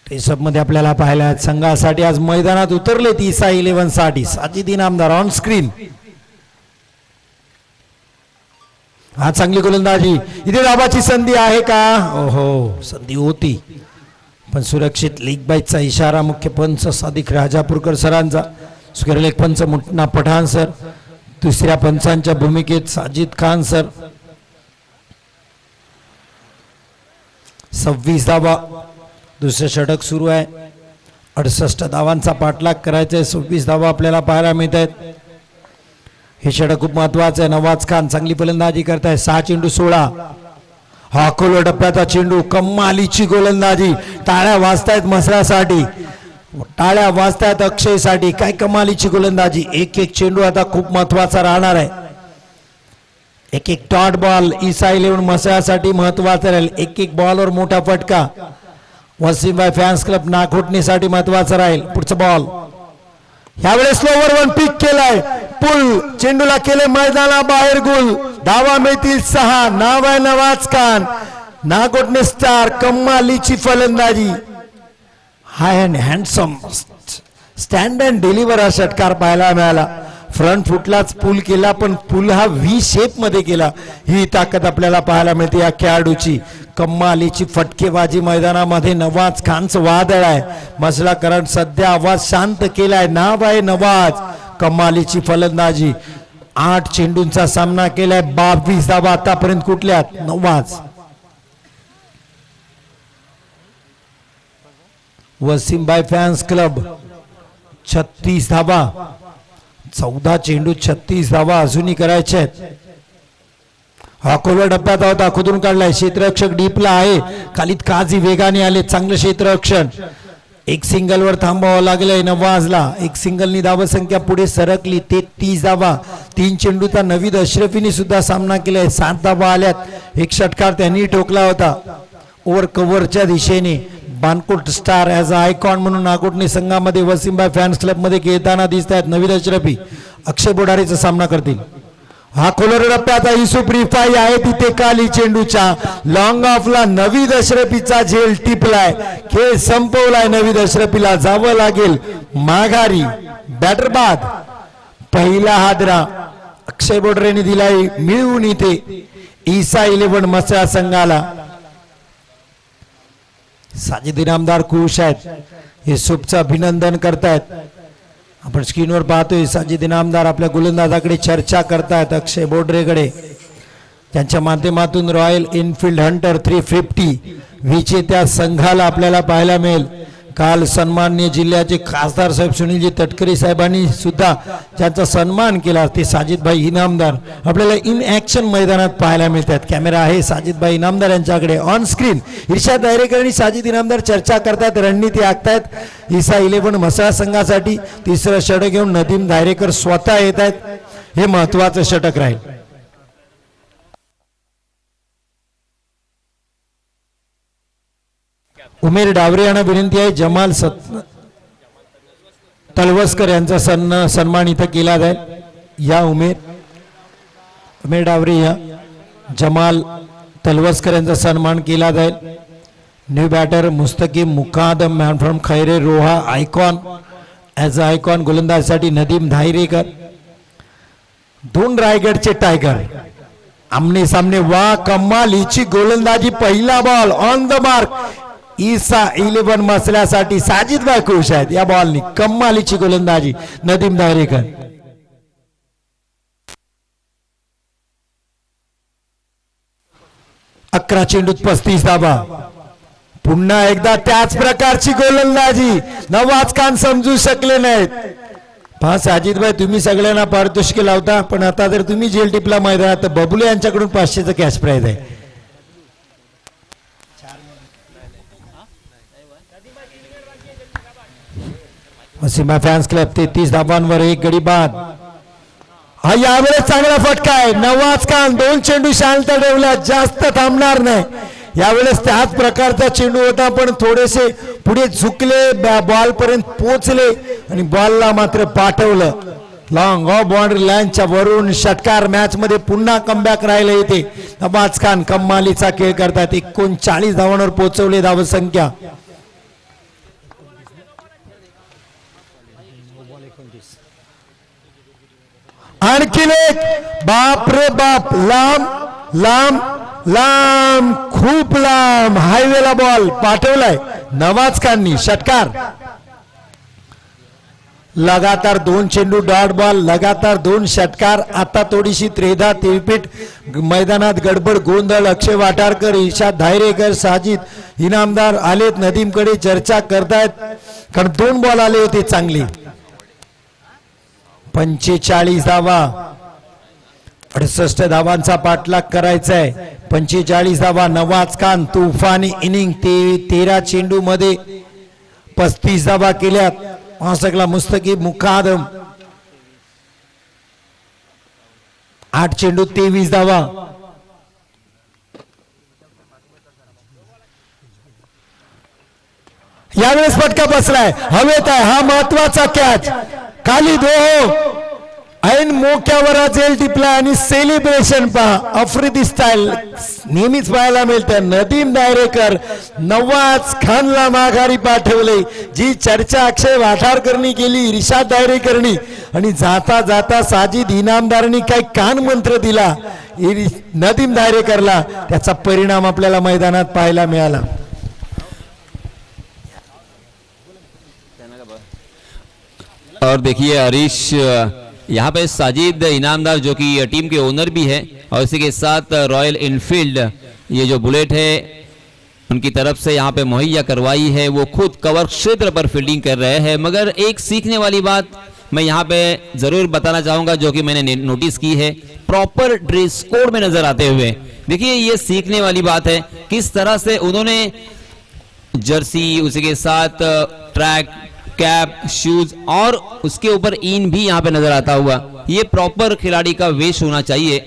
टेसअप मध्ये आपल्याला पाहायला संघासाठी आज मैदानात उतरले ईसा 11 साठी. Sajid Inamdar on screen. हा चांगली गोलंदाजी. इथे दाबाची संधी आहे का. ओहो संधी होती पण सुरक्षित लीग बाईचा इशारा मुख्य पंच सादिक राजापूरकर सरांचा. स्क्वेअर पंच मुन्ना पठाण सर. दुसऱ्या पंचांच्या भूमिकेत साजिद खान सर. 26 धावा. दुसरं षटक सुरू आहे. 68 धावांचा पाठलाग करायचा आहे. 26 धावा आपल्याला पाहायला मिळत आहेत. हे षटक खूप महत्वाचं आहे. नवाज खान चांगली फलंदाजी करताय. 6 चेंडू 16. हा खोल टप्प्याचा चेंडू. कमालीची गोलंदाजी. टाळ्या वाजतायत मसरासाठी. टाळ्या वाजतायत अक्षयसाठी. काय कमालीची गोलंदाजी. एक एक चेंडू आता खूप महत्वाचा राहणार आहे. एक एक डॉट बॉल ईसा 11 मसासाठी महत्वाचा राहील. एक एक बॉलवर मोठा फटका वसीमभाई फॅन्स क्लब नागोठणीसाठी महत्वाचा राहील. पुढचा बॉल यावेळेस स्लोवर वन पिक केलाय. पुल चेंडूला केले मैदाना बाहेर. गुल. धावा मिळतील 6. नाव आहे नवाज खान. नागोठणे स्टार. कमालीची फलंदाजी. High and handsome stand and deliver हा षटकार पाहायला मिळाला. फ्रंट फुटलाच पूल केला पण पूल हा व्ही शेप मध्ये केला. ही ताकद आपल्याला पाहायला मिळते या खेळाडूची. कमालीची फटकेबाजी मैदानामध्ये. नवाज खानचं वादळ आहे. मसला करंट सध्या आवाज शांत केलाय. नाव आहे नवाज. कमालीची फलंदाजी. 8 चेंडूंचा सामना केलाय. 22 धावा आतापर्यंत कुठल्यात. नवाज. वसीमभाई फॅन्स क्लब 36 धावा. 14 चेंडू 36 धावा अजूनही करायच्या आहेत. हा कोलवा डब्यात होता. खुदून काढलाय. क्षेत्ररक्षक डीपला आहे. खालीद काझी वेगाने आले. चांगलं क्षेत्ररक्षण. एक सिंगल वर थांबावं लागलंय नवाजला. एक सिंगलनी धावसंख्या पुढे सरकली. 33 धावा. 3 चेंडूचा नवीद अशरफीने सुद्धा सामना केलाय. 7 धावा आल्यात. एक षटकार त्यांनी ठोकला होता ओव्हर कव्हरच्या दिशेने. Bankot star as a icon म्हणून नागोठणे संघामध्ये वसीमभाई फॅन्स क्लब मध्ये खेळताना दिसत आहेत. नवीद अशरफी अक्षय बोडारेचा सामना करतील. हा खोलर टप्प्याचा युसुफ रिफाई आहे तिथे. काली चेंडूच्या लॉंग ऑफला नवीद अशरफीचा झेल टिपलाय. खेळ संपवलाय. नवीद अशरफीला जावं लागेल माघारी. बॅटर बाद. पहिला हादरा अक्षय बोडरेने दिलाय मिळवून इथे ईसा 11 मसा संघाला. साजिद इनामदार खुश आहेत. युसुफचं अभिनंदन करतायत. आपण स्क्रीनवर पाहतोय साजिद इनामदार आपल्या गोलंदाजाकडे चर्चा करतायत. अक्षय बोडरेकडे. त्यांच्या माध्यमातून रॉयल इनफिल्ड हंटर 350 विजेत्या संघाला आपल्याला पाहायला मिळेल. काल सन्माननीय जिल्ह्याचे खासदार साहेब सुनीलजी तटकरे साहेबांनी सुद्धा ज्यांचा सन्मान केला ते साजिदभाई इनामदार आपल्याला इन ऍक्शन मैदानात पाहायला मिळतात. कॅमेरा आहे साजिदभाई इनामदार यांच्याकडे. ऑन स्क्रीन इर्शाद दायरेकर आणि साजिद इनामदार चर्चा करतात. रणनीती आखतायत. ईसा 11 मसाळा संघासाठी तिसरं षटक घेऊन नदीम दायरेकर स्वतः येत आहेत. हे महत्वाचं षटक राहील. उमेर डावरे यांना विनंती आहे. जमाल तलवसकर यांचा सन्मान इथं केला जाईल. या उमेर डावरे या जमाल तलवसकर यांचा सन्मान केला जाईल. New batter Mustakim Mukadam man from Khaire Roha icon as a icon गोलंदाजीसाठी नदीम धायरेकर. दोन रायगडचे टायगर आमने सामने. वा कमालीची गोलंदाजी. पहिला ball on the mark. Isa 11 मसल्यासाठी साजिद भाई खुश आहेत या बॉलनी. कमालीची गोलंदाजी नदीम दायरेकर. अकरा चेंडूत 35 धावा. पुन्हा एकदा त्याच प्रकारची गोलंदाजी. नवाज खान समजू शकले नाहीत. पहा साजिद भाई, तुम्ही सगळ्यांना पारितोषिके लावता, पण आता जर तुम्ही जेल टिपला मैदानात तर बबुले यांच्याकडून 500चं कॅश प्राइज आहे. वसीमा फॅन्स क्लब 33 धावांवर 1 गडी बाद. हा यावेळेस चांगला फटका आहे. नवाज खान 2 चेंडू शांत ठेवला, जास्त थांबणार नाही. यावेळेस त्याच प्रकारचा चेंडू होता, पण थोडेसे पुढे झुकले, बॉल पर्यंत पोहोचले आणि बॉलला मात्र पाठवलं. लॉंग ऑफ बाउंड्री लाईनच्या वरून षटकार. मॅच मध्ये पुन्हा कमबॅक राहिले येते. नवाज खान कमालीचा खेळ करतात. 39 धावांवर पोहोचवले धावसंख्या. आणखी एक. बाप रे बाप. लांब लांब लांब, खूप लांब हायवेला बॉल पाठवलाय नवाज खाननी. षटकार. लगातार 2 चेंडू डॉट बॉल, लगातार 2 षटकार. आता थोडीशी त्रेधा तिळपीट मैदानात, गडबड गोंधळ. अक्षय वाटारकर, ईशा धायरेकर, साजिद इनामदार आलेत नदीमकडे, चर्चा करतायत, कारण 2 बॉल आले होते चांगले. 45 धावा. 68 धावांचा पाठलाग करायचा आहे. 45 धावा. नवाज खान तुफानी इनिंग. 13 चेंडू मध्ये 35 धावा केल्यात. मासकला मुस्तकीब मुकादम 8 चेंडू 23 धावा. यावेळेस फटका बसलाय, हवेत आहे. हा महत्वाचा कॅच. खाली दो ऐन मोक्यावर जेल टिपला आणि सेलिब्रेशन पहा. आफ्रिदी स्टाईल नेहमीच पाहायला मिळते. नदीम दायरेकर नवाज खानला माघारी पाठवले. जी चर्चा अक्षय वाठारकरनी केली, रिशाद दायरेकरनी, आणि जाता जाता साजिद इनामदारनी काही कान मंत्र दिला नदीम दायरेकरला, त्याचा परिणाम आपल्याला मैदानात पाहायला मिळाला. और देखिए हरीश, यहाँ पे साजिद इनामदार जो कि टीम के ओनर भी है, और इसी के साथ रॉयल इनफील्ड ये जो बुलेट है उनकी तरफ से यहाँ पे मुहैया करवाई है, वो खुद कवर क्षेत्र पर फील्डिंग कर रहे हैं. मगर एक सीखने वाली बात मैं यहाँ पे जरूर बताना चाहूंगा जो कि मैंने नोटिस की है, प्रॉपर ड्रेस कोड में नजर आते हुए. देखिए ये सीखने वाली बात है, किस तरह से उन्होंने जर्सी, उसी के साथ ट्रैक, कैप, शूज और उसके ऊपर इन भी यहाँ पे नजर आता हुआ. ये प्रॉपर खिलाड़ी का वेश होना चाहिए.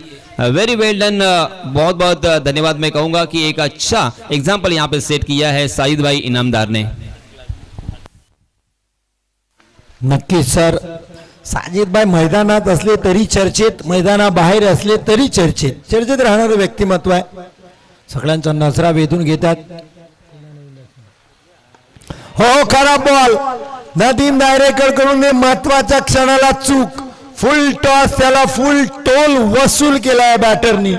वेरी वेल डन. बहुत बहुत धन्यवाद मैं कहूंगा कि एक अच्छा एग्जाम्पल यहाँ पे सेट किया है साजिद भाई इनामदार ने. नक्कीच सर. साजिद भाई मैदानात असले तरी चर्चेत, मैदानाबाहेर असले तरी चर्चेत राहणारे व्यक्तिमत्व आहे. सगळ्यांचा नजरा वेधून घेतात. हो, खराब बॉल. नदीम दायरेकर कडून महत्वाच्या क्षणाला चूक. फुल टॉस, त्याला फुल टोल वसूल केलाय बॅटरनी.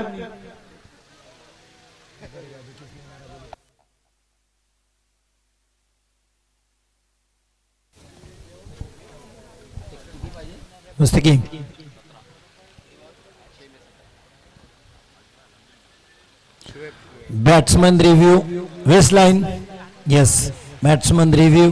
Mustakim batsman review waist line. Yes, batsman review.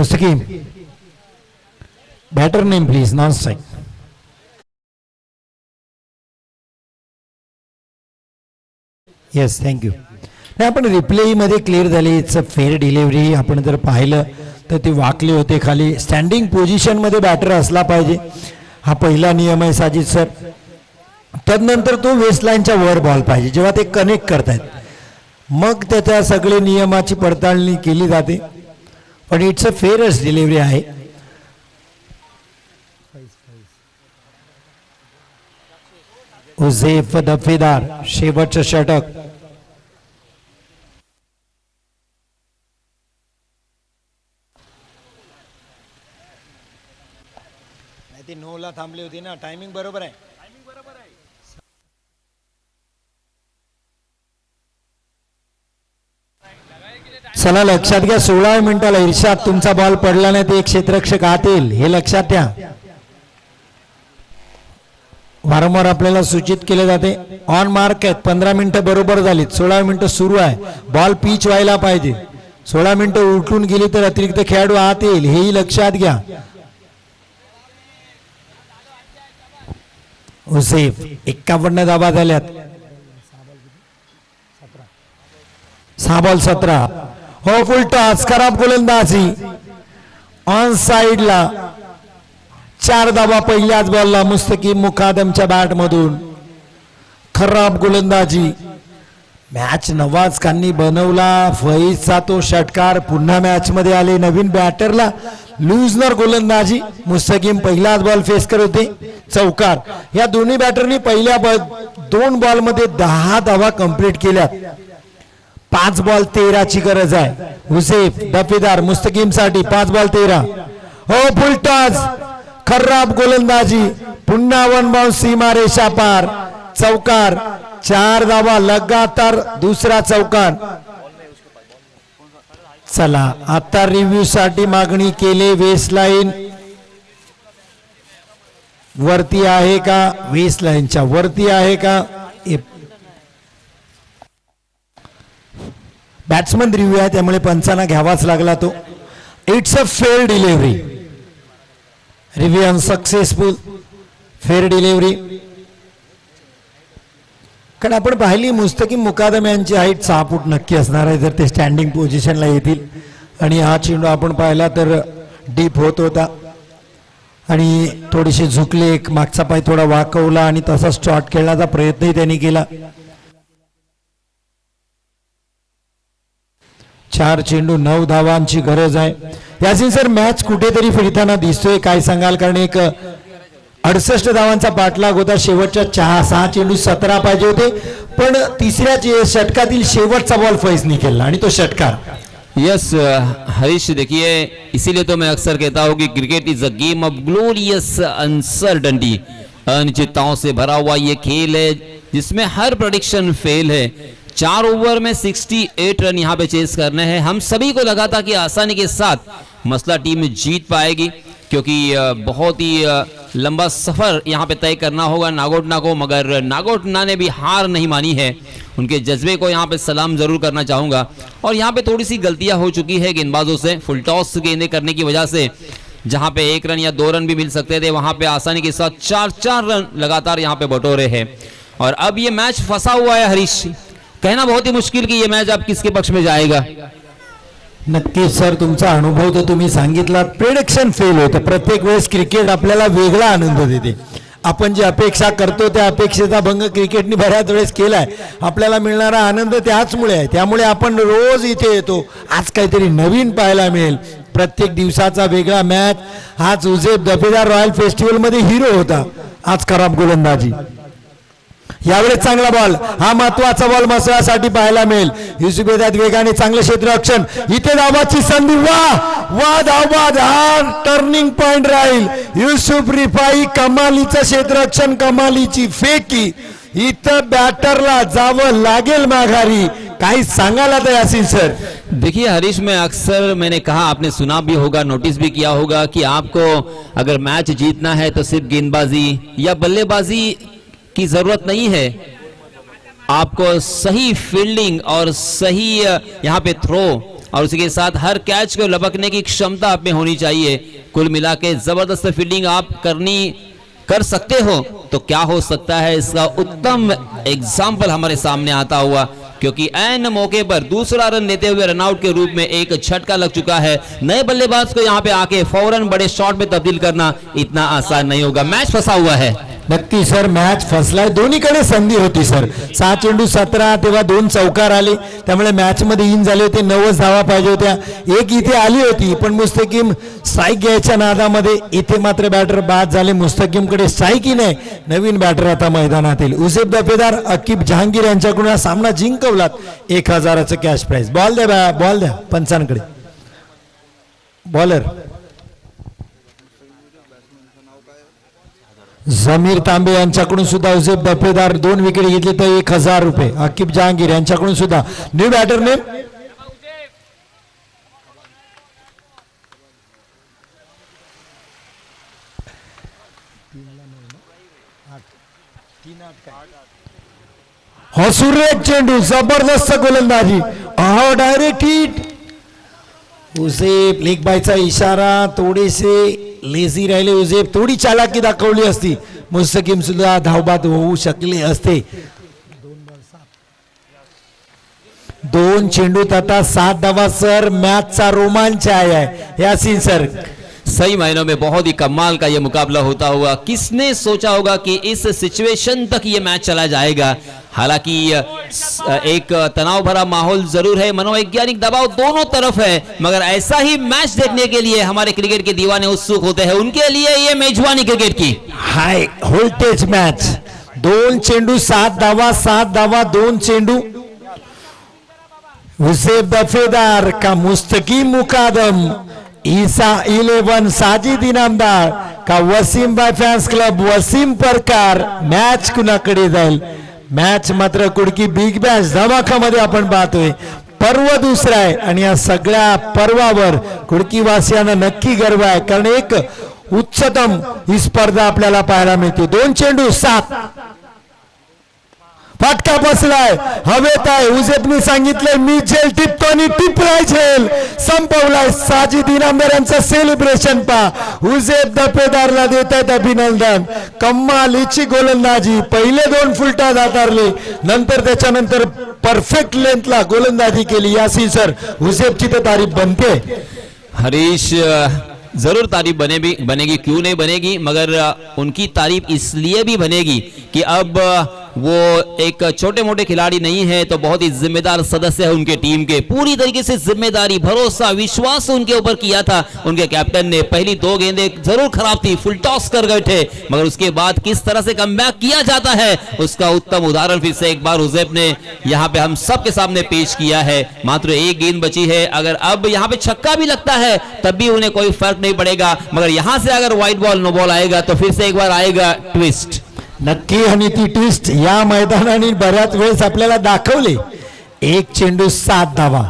Mustakim, batter name please, non strike. Yes, thank you. नाही, आपण रिप्ले मध्ये क्लिअर झाले. It's a fair delivery. आपण जर पाहिलं तर ते वाकले होते खाली. स्टँडिंग पोझिशन मध्ये बॅटर असला पाहिजे, हा पहिला नियम आहे साजिद सर. त्यानंतर तो वेस्टलाईनच्या वर बॉल पाहिजे जेव्हा ते कनेक्ट करतायत, मग त्याच्या सगळे नियमाची पडताळणी केली जाते. पण इट्स अ फेअरच डिलिव्हरी आहे. उझेफ दफेदार, शेवटचं षटक. ती 9 ला थांबली होती ना, टायमिंग बरोबर आहे. चला लक्षात घ्या, 16 मिनिटाला इर्षाद तुमचा बॉल पडला नाही ते एक क्षेत्ररक्षक आत येईल, हे लक्षात घ्या. वारंवार आपल्याला सूचित केले जाते. ऑन मार्क आहेत, 15 मिनिटं बरोबर झालीत, 16 मिनिटं सुरू आहे. बॉल पिच व्हायला पाहिजे. 16 मिनिटं उलटून गेली तर अतिरिक्त खेळाडू आत येईल, हेही लक्षात घ्या. हुसेफ 51 धावा झाल्यात. 6 बॉल 17. हो, फुल टॉस, खराब गोलंदाजी. ऑन साइडला 4 धावा पहिल्याच बॉलला मुस्तकीम मुकादमच्या बॅट मधून. खराब गोलंदाजी. मॅच नवाजखांनी बनवला. फैजचा तो षटकार, पुन्हा मॅच मध्ये आले. नवीन बॅटरला लुजनर गोलंदाजी. मुस्तकीम पहिलाच बॉल फेस करत होते, चौकार. या दोन्ही बॅटरनी पहिल्या 2 बॉल मध्ये 10 धावा कंप्लीट केल्यात. 5 बॉल 13 ची गरज आहे. हुसेफ दफेदार मुस्तकीम साठी 5 बॉल 13. हो, फुल टॉस, खराब गोलंदाजी. पुन्हा 1 बाउन्स, सीमा रेषा पार, चौकार. 4 धावा लगातार, दुसरा चौकार. चला आता रिव्ह्यू साठी मागणी केली. वेस्ट लाईन वरती आहे का, वेस्ट लाईनच्या वरती आहे का, बॅट्समन रिव्ह्यू आहे त्यामुळे पंचांना घ्यावाच लागला तो. It's a fair delivery. Review unsuccessful, fair delivery. कारण आपण पाहिली मुस्तकीम मुकादम यांची हाईट 6 फूट नक्की असणार आहे जर ते स्टँडिंग पोझिशनला येतील. आणि हा चेंडू आपण पाहिला तर डीप होत होता आणि थोडेसे झुकले, मागचा पाय थोडा वाकवला आणि तसा शॉट खेळण्याचा प्रयत्नही त्यांनी केला. 4 चेंडू 9 धावांची गरज आहे. यासिन सर, मॅच कुठेतरी फिरताना दिसतोय, काय सांगाल? कारण एक 68 धावांचा पाठलाग होता. शेवटच्या 6 चेंडू 17 पाहिजे होते, पण तिसऱ्या षटकातील शेवटचा बॉल फैजनी केला आणि तो षटकार. यस हरीश, देखिए इसीलिए तो मैं अक्सर कहता हूँ कि cricket is a game of glorious uncertainty. अनिश्चितताओं से भरा हुआ ये खेल है जिसमें हर प्रेडिक्शन फेल है. 4 ओवर में 68 रन यहाँ पे चेस करने हैं. हम सभी को लगा था कि आसानी के साथ मसला टीम जीत पाएगी, क्योंकि बहुत ही लंबा सफर यहाँ पे तय करना होगा नागोटना को. मगर नागोटना ने भी हार नहीं मानी है. उनके जज्बे को यहाँ पे सलाम जरूर करना चाहूँगा. और यहाँ पे थोड़ी सी गलतियाँ हो चुकी है गेंदबाजों से. फुल टॉस गेंदें करने की वजह से जहाँ पे 1 रन या 2 रन भी मिल सकते थे, वहाँ पे आसानी के साथ 4 रन लगातार यहाँ पे बटोरे हैं. और अब ये मैच फंसा हुआ है हरीश. कहना बहुत ही मुश्किल कि ये मैच अब किसके पक्ष में जाएगा. नक्कीच सर, तुमचा अनुभव तर तुम्ही सांगितला. प्रेडिक्शन फेल होतं. प्रत्येक वेळेस क्रिकेट आपल्याला वेगळा आनंद देते. आपण जी अपेक्षा करतो त्या अपेक्षेचा भंग क्रिकेटने बऱ्याच वेळेस केलाय. आपल्याला मिळणारा आनंद त्याचमुळे आहे. त्यामुळे आपण रोज इथे येतो. आज काहीतरी नवीन पाहायला मिळेल. प्रत्येक दिवसाचा वेगळा मॅच. आज उझेफ दफेदार रॉयल फेस्टिवल मध्ये हिरो होता. आज खराब गोलंदाजी. यावेळेस चांगला बॉल, हा महत्वाचा बॉल मसळ्यासाठी पाहायला मिळेल. युसुफ बेदात वेगाने चांगलं क्षेत्ररक्षण. इथे धावाची संधी. वा धावबाद, हा टर्निंग पॉइंट राहील. युसुफ रिफाई कमालीचं क्षेत्ररक्षण, कमालीची फेकी. इथं बॅटरला जावं लागेल माघारी. काही सांगायला तर यासिन सर? देखिए हरीश, मैं अक्सर मैंने कहा, आपने सुना भी होगा, नोटिस भी किया होगा कि आपको अगर मैच जीतना है तो सिर्फ गेंदबाजी या बल्लेबाजी की जरूरत नहीं है. आपको सही फील्डिंग और सही यहाँ पे थ्रो और उसी के साथ हर कैच को लपकने की क्षमता आप में होनी चाहिए। कुल मिला के जबरदस्त फील्डिंग आप कर सकते हो तो क्या हो सकता है, इसका उत्तम एग्जाम्पल हमारे सामने आता हुआ, क्योंकि ऐन मौके पर दूसरा रन लेते हुए रनआउट के रूप में एक झटका लग चुका है। नए बल्लेबाज को यहाँ पे आके फौरन बड़े शॉट में तब्दील करना इतना आसान नहीं होगा। मैच फंसा हुआ है। नक्की सर, मॅच फसलाय, दोन्हीकडे संधी होती सर। 7 चेंडू 17 तेव्हा 2 चौकार आले, त्यामुळे मॅच मध्ये इन झाले होते। 9 धावा पाहिजे होत्या, एक इथे आली होती पण मुस्तकीम स्ट्राईक घ्यायच्या नादामध्ये इथे मात्र बॅटर बाद झाले। मुस्तकीम कडे स्ट्राईकही नाही, नवीन बॅटर आता मैदानातील उसेफ दफेदार अकीब जहांगीर यांच्याकडून हा सामना जिंकवलात। 1000चं कॅश प्राइज। बॉल द्या पंचांकडे। बॉलर जमीर तांबे यांच्याकडून सुद्धा उसेफ दफेदार 2 विकेट घेतले तर 1000 रुपये। अकीब जहांगीर यांच्याकडून सुद्धा न्यू बॅटर नेम सुरेख चेंडू, जबरदस्त गोलंदाजी, डायरेक्ट हिट। उसेफ लेग बायचा इशारा, थोडेसे लेझी राहिले उसेफ, थोडी चालाकी दाखवली असती मुस्तकीम सुद्धा धावबाद होऊ शकले असते। 2 चेंडूत आता 7 धावा सर, मॅचचा रोमांच आहे यासीन सर। सही मायनों में बहुत ही कमाल का ये मुकाबला होता हुआ। किसने सोचा होगा कि इस सिचुएशन तक ये मैच चला जाएगा। हालांकि एक तनाव भरा माहौल जरूर है, मनोवैज्ञानिक दबाव दोनों तरफ है, मगर ऐसा ही मैच देखने के लिए हमारे क्रिकेट के दीवाने उत्सुक होते हैं। उनके लिए ये मेजबानी क्रिकेट की हाई वोल्टेज मैच। 2 चेंडू 7 धावा, 7 धावा 2 चेंडू। उसेफ दफेदार का मुस्तकीम मुकादम, ईसा 11 साजिद इनामदार का Wasim by fans club Wasim Parkar. Match कुणाकडे जाईल? मॅच मात्र कुडकी बिग बॅश धमाकामध्ये आपण पाहतोय। पर्व दुसरा आहे आणि या सगळ्या पर्वावर कुडकी वासियांना नक्की गर्व आहे, कारण एक उच्चतम ही स्पर्धा आपल्याला पाहायला मिळते। 2 चेंडू 7, फटका बसलाय, हवेत आहे। उसेफने सांगितलंय मी जेल टिपतो आणि टिपलाय जेल। संपवलाय साजिद इनामदार यांचं सेलिब्रेशन पहा। उसेफ दफेदारला देत आहेत अभिनंदन। कमालीची गोलंदाजी, पहिले 2 फुलटा दातारले, नंतर त्याच्यानंतर परफेक्ट लेंथला गोलंदाजी केली। यासीन सर, उसेफची तर तारीफ बनते। हरीश, जरूर तारीफ बनेगी, क्यों नहीं बनेगी, मगर उनकी तारीफ इसलिए भी बनेगी कि अब वो एक छोटे मोटे खिलाड़ी नहीं है, तो बहुत ही जिम्मेदार सदस्य है उनके टीम के। पूरी तरीके से जिम्मेदारी, भरोसा, विश्वास उनके ऊपर किया था उनके कैप्टन ने। पहली 2 गेंदें जरूर खराब थी, फुल टॉस कर गए थे, मगर उसके बाद किस तरह से कमबैक किया जाता है उसका उत्तम उदाहरण फिर से एक बार उसेफ ने यहाँ पे हम सबके सामने पेश किया है। मात्र 1 गेंद बची है, अगर अब यहाँ पे छक्का भी लगता है तब भी उन्हें कोई फर्क नहीं पड़ेगा, मगर यहाँ से अगर वाइड बॉल नो बॉल आएगा तो फिर से एक बार आएगा ट्विस्ट। नक्की आणि ती ट्विस्ट या मैदानाने बऱ्याच वेळेस आपल्याला दाखवले। 1 चेंडू 7 धावा,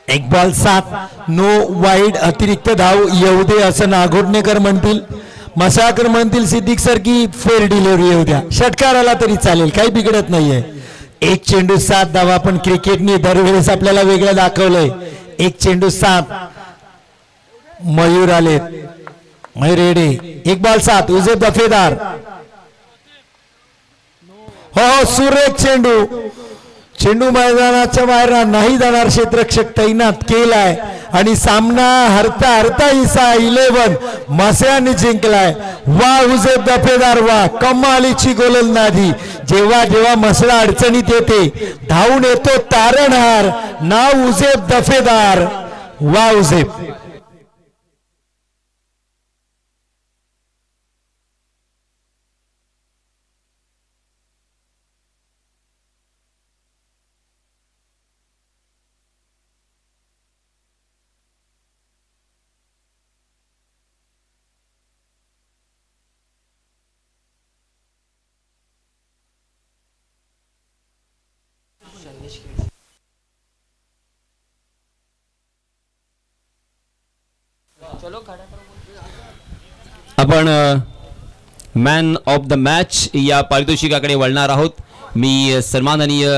1 बॉल 7, नो वाईड, अतिरिक्त धाव येऊ दे असं नागोडणेकर म्हणतील, मसाकर म्हणतील सिद्दीक सर की फेर डिलिव्हरी येऊ द्या, षटकार आला तरी चालेल, काही बिघडत नाहीये। 1 चेंडू 7 धावा, पण क्रिकेटने दरवेळेस आपल्याला वेगळं दाखवलंय। 1 चेंडू 7, मयूर आलेत, मयूर रेडे, 1 बॉल 7, उसेफ दफेदार। हो सुरेख चेंडू, चेंडू मैदानाच्या बाहेर नाही जाणार, क्षेत्ररक्षक तैनात केलाय आणि सामना हरता हरता ईसा 11 मस्याने जिंकलाय। वा उसेफ दफेदार, वा कमालीची गोलंदाजी। जेव्हा जेव्हा मसला अडचणीत येते धावून येतो तारणहार, नाव उसेफ दफेदार। वा उसेफ। आपण मॅन ऑफ द मॅच या पारितोषिकाकडे वळणार आहोत। मी सन्माननीय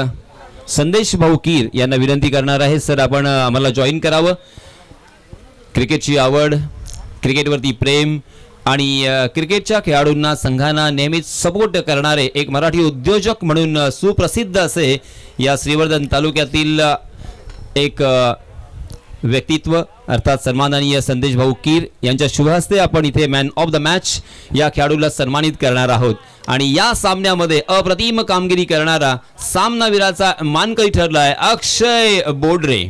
संदेश भाऊ कीर यांना विनंती करणार आहे, सर आपण आम्हाला जॉईन करावं. क्रिकेटची आवड, क्रिकेटवरती प्रेम आणि क्रिकेटच्या खेळाडूंना संघांना नेहमीच सपोर्ट करणारे एक मराठी उद्योजक म्हणून सुप्रसिद्ध असे या श्रीवर्धन तालुक्यातील एक व्यक्तित्व अर्थात सन्माननीय संदेश भाऊ कीर यांच्या शुभ हस्ते आपण इथे मॅन ऑफ द मॅच या खेळाडूला सन्मानित करणार आहोत. आणि या सामन्यामध्ये अप्रतिम कामगिरी करणारा सामनावीराचा मानकरी ठरलाय अक्षय बोडरे.